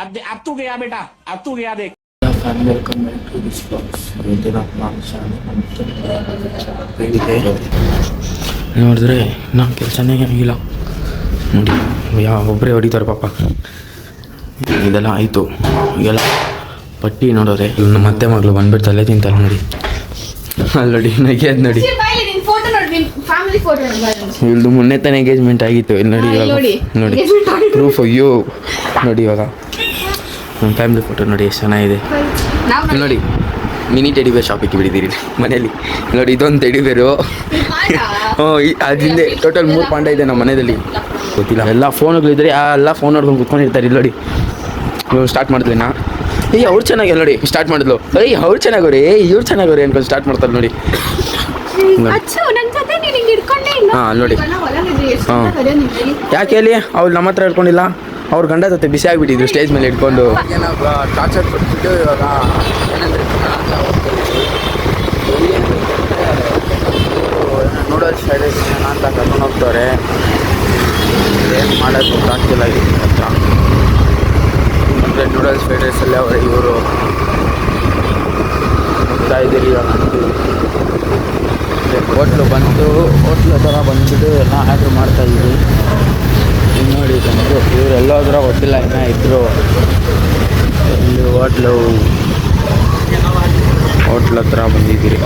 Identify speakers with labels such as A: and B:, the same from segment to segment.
A: अब तू गया बेटा, अब तू गया देख.
B: Welcome back to this box. ನೋಡಿದ್ರೆ ನಾ ಕೆಲಸನೇ ಆಗಿಲ್ಲ ನೋಡಿ, ಒಬ್ಬರೇ ಹೊಡಿತಾರೆ ಪಾಪ. ಇದೆಲ್ಲ ಆಯಿತು. ಈಗೆಲ್ಲ ಪಟ್ಟಿ ನೋಡೋರೆ ಇನ್ನು ಮತ್ತೆ ಮಗಳು ಬಂದ್ಬಿಟ್ಟು ತಲೆ ತಿಂತಾರೆ ನೋಡಿ. ಅಲ್ಲಿ ನೋಡಿ ನಗೆಯದು ನೋಡಿ. ಇವ್ರದ್ದು ಮೊನ್ನೆ ತಾನೇ ಎಂಗೇಜ್ಮೆಂಟ್ ಆಗಿತ್ತು. ಇಲ್ಲಿ ನೋಡಿ ಇವಾಗ ನೋಡಿ ಪ್ರೂಫ್. ಅಯ್ಯೋ ನೋಡಿ ಇವಾಗ ನಮ್ಮ ಫ್ಯಾಮಿಲಿ ಫೋಟೋ ನೋಡಿ ಎಷ್ಟು ಚೆನ್ನಾಗಿದೆ. ನೋಡಿ ಮಿನಿ ಟೆಡಿ ಬೇರ್ ಶಾಪಿಗೆ ಬಿಟ್ಟಿದ್ದೀರಿ ಮನೇಲಿ. ನೋಡಿ ಇದೊಂದು ಟೆಡಿ ಬೇರು. ಹ್ಞೂ ಅದರಿಂದ ಟೋಟಲ್ 3 ಪಾಂಡ ಇದೆ ನಮ್ಮ ಮನೆಯಲ್ಲಿ. ಗೊತ್ತಿಲ್ಲ, ಎಲ್ಲ ಫೋನುಗಳಿದ್ರೆ ಎಲ್ಲ ಫೋನ್ ನೋಡ್ಕೊಂಡು ಕುತ್ಕೊಂಡಿರ್ತಾರೆ. ಇಲ್ಲಿ ನೋಡಿ ಇವ್ರು ಸ್ಟಾರ್ಟ್ ಮಾಡಿದ್ವಿ ನಾ. ಅವ್ರು ಚೆನ್ನಾಗಿ ನೋಡಿ ಸ್ಟಾರ್ಟ್ ಮಾಡಿದ್ಲು. ಅವ್ರು ಚೆನ್ನಾಗವ್ರಿ, ಇವ್ರು ಚೆನ್ನಾಗವ್ರಿ ಅನ್ಕೊಂಡು ಸ್ಟಾರ್ಟ್ ಮಾಡ್ತಾರೆ ನೋಡಿ. ಹಾಂ ನೋಡಿ. ಹಾಂ ಯಾಕೆ ಹೇಳಿ ಅವ್ರು ನಮ್ಮ ಹತ್ರ ಇಟ್ಕೊಂಡಿಲ್ಲ, ಅವ್ರ ಗಂಡ ಜೊತೆ ಬಿಸಿ ಆಗಿಬಿಟ್ಟಿದ್ರು ಸ್ಟೇಜ್ ಮೇಲೆ ಇಟ್ಕೊಂಡು. ಟಾರ್ಚರ್ ಕೊಟ್ಬಿಟ್ಟು ಇವಾಗ ನೂಡಲ್ಸ್ ಫ್ರೈಡ್ ರೈಸ್ ಅಂತ ಕರ್ಕೊಂಡು ಹೋಗ್ತವ್ರೆ. ಏನು ಮಾಡೋದು ಗೊತ್ತಾಗ್ತಿಲ್ಲ ಹತ್ರ. ಅಂದರೆ ನೂಡಲ್ಸ್ ಫ್ರೈಡ್ ರೈಸಲ್ಲಿ ಅವರೇ ಇವರು ಹೋಗ್ತಾ ಇದ್ದೀರಿ. ಇವಾಗ ಹೋಟ್ಲು ಥರ ಬಂದುಬಿಟ್ಟು ಎಲ್ಲ ಆರ್ಡ್ರ್ ಮಾಡ್ತಾಯಿದ್ದೀವಿ. ನೋಡಿ ಬಂದು ಇವರೆಲ್ಲೋದ್ರೂ ಗೊತ್ತಿಲ್ಲ, ಇನ್ನೂ ಇದ್ದರು ಇಲ್ಲಿ ಹೋಟ್ಲು ಹತ್ರ ಬಂದಿದ್ದೀರಿ.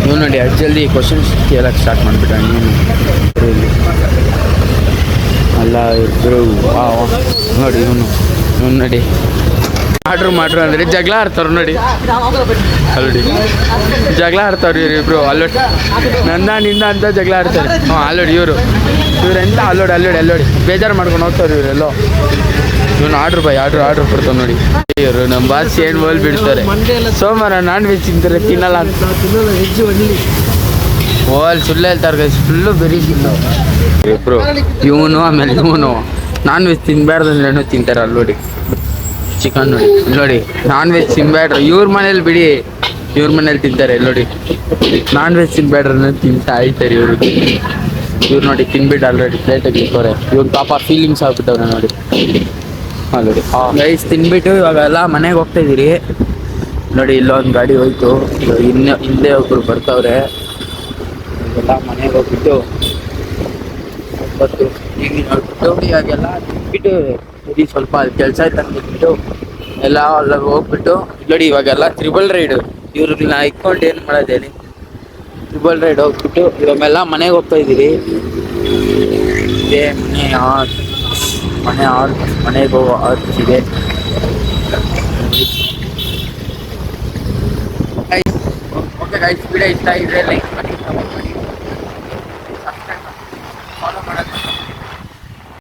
B: ನೀವು ನೋಡಿ ಅಷ್ಟು ಜಲ್ದಿ ಕ್ವಶನ್ಸ್ ಕೇಳೋಕ್ಕೆ ಸ್ಟಾರ್ಟ್ ಮಾಡಿಬಿಟ್ಟ ನೀನು. ಇಲ್ಲಿ ಅಲ್ಲ ಇಬ್ಬರು ನೋಡಿ ಇವನು ನೋಡಿ ಆರ್ಡ್ರ್ ಮಾಡ್ರು ಅಂದರೆ ಜಗಳ ಆಡ್ತಾವ್ರು ನೋಡಿ. ಅಲ್ಲೋಡಿ ಜಗಳ ಆಡ್ತಾವ್ರು ಇವರಿಬ್ರು. ಅಲ್ಲೋಡಿ ನಿಂದ ಅಂತ ಜಗಳ ಆಡ್ತಾರೆ. ಹ್ಞೂ ಅಲ್ಲೋಡಿ ಇವರೆಂತ ಅಲ್ಲೋಡಿ ಬೇಜಾರು ಮಾಡ್ಕೊಂಡು ಹೋಗ್ತಾರೆ ಇವರೆಲ್ಲೋ. ಇವನು ಆರ್ಡ್ರ್ ಕೊಡ್ತಾವೆ ನೋಡಿ. ಇವರು ನಮ್ಮ ಬಾಸ್ ಏನು ಹೋಲ್ ಬಿಡ್ತಾರೆ. ಸೋಮವಾರ ನಾನ್ ವೆಜ್ ತಿನ್ನಲ್ಲ ಅಂತ ಹೋಲ್ ಸುಳ್ಳು ಹೇಳ್ತಾರೆ. ಫುಲ್ಲು ಬೆರಿ ಇಬ್ಬರು ಇವನು ಆಮೇಲೆ ಇವನು ನಾನ್ ವೆಜ್ ತಿನ್ಬಾರ್ದು ಅಂದ್ರೇನು ತಿಂತಾರೆ. ಅಲ್ಲೋಡಿ ಚಿಕನ್ ನೋಡಿ ನಾನ್ ವೆಜ್ ತಿನ್ಬೇಡ್ರಿ. ಇವ್ರ ಮನೇಲಿ ಬಿಡಿ, ಇವ್ರ ಮನೇಲಿ ತಿಂತಾರೆ. ನೋಡಿ ನಾನ್ ವೆಜ್ ತಿನ್ಬೇಡ್ರಿ ತಿಂತಾ ಆಯ್ತಾರೆ ಇವರು. ಇವ್ರು ನೋಡಿ ತಿನ್ಬಿಟ್ಟು ಆಲ್ರೆಡಿ ಪ್ಲೇಟಿಗೆ ಇಟ್ಟವ್ರೆ. ಇವ್ರ ಪಾಪ ಫೀಲಿಂಗ್ಸ್ ಆಗ್ಬಿಟ್ಟವ್ರೆ ನೋಡಿ. ನೋಡಿ ರೈಸ್ ತಿನ್ಬಿಟ್ಟು ಇವಾಗೆಲ್ಲ ಮನೆಗೆ ಹೋಗ್ತಾ ಇದ್ದೀರಿ. ನೋಡಿ ಇಲ್ಲೊಂದು ಗಾಡಿ ಹೋಯ್ತು, ಹಿಂದೆ ಒಬ್ರು ಬರ್ತಾವ್ರೆ. ಇವೆಲ್ಲ ಮನೆಗೆ ಹೋಗ್ಬಿಟ್ಟು ಈಗ ನೋಡ್ಬಿಟ್ಟು ಇವಾಗೆಲ್ಲ ತಿನ್ಬಿಟ್ಟು ಸ್ವಲ್ಪ ಕೆಲಸ ಆಯ್ತು ಅಂದ್ಬಿಟ್ಟು ಎಲ್ಲ ಅಲ್ಲ ಹೋಗ್ಬಿಟ್ಟು ನೋಡಿ ಇವಾಗೆಲ್ಲ ತ್ರಿಬಲ್ ರೈಡ್. ಇವ್ರನ್ನ ಇಟ್ಕೊಂಡು ಏನು ಮಾಡೋದು ಹೇಳಿ. ತ್ರಿಬಲ್ ರೈಡ್ ಹೋಗ್ಬಿಟ್ಟು ಇವಾಗೆಲ್ಲ ಮನೆಗೆ ಹೋಗ್ತಾ ಇದ್ದೀರಿ. ಇದೇ ಮನೆಗೆ ಹೋಗೋ ಆರ್ಟಿಸಿದೆ. ಓಕೆ ಗೈಸ್, ವಿಡಿಯೋ ಇಷ್ಟ ಇದ್ರೆ ಲೈಕ್ ಮಾಡಿ.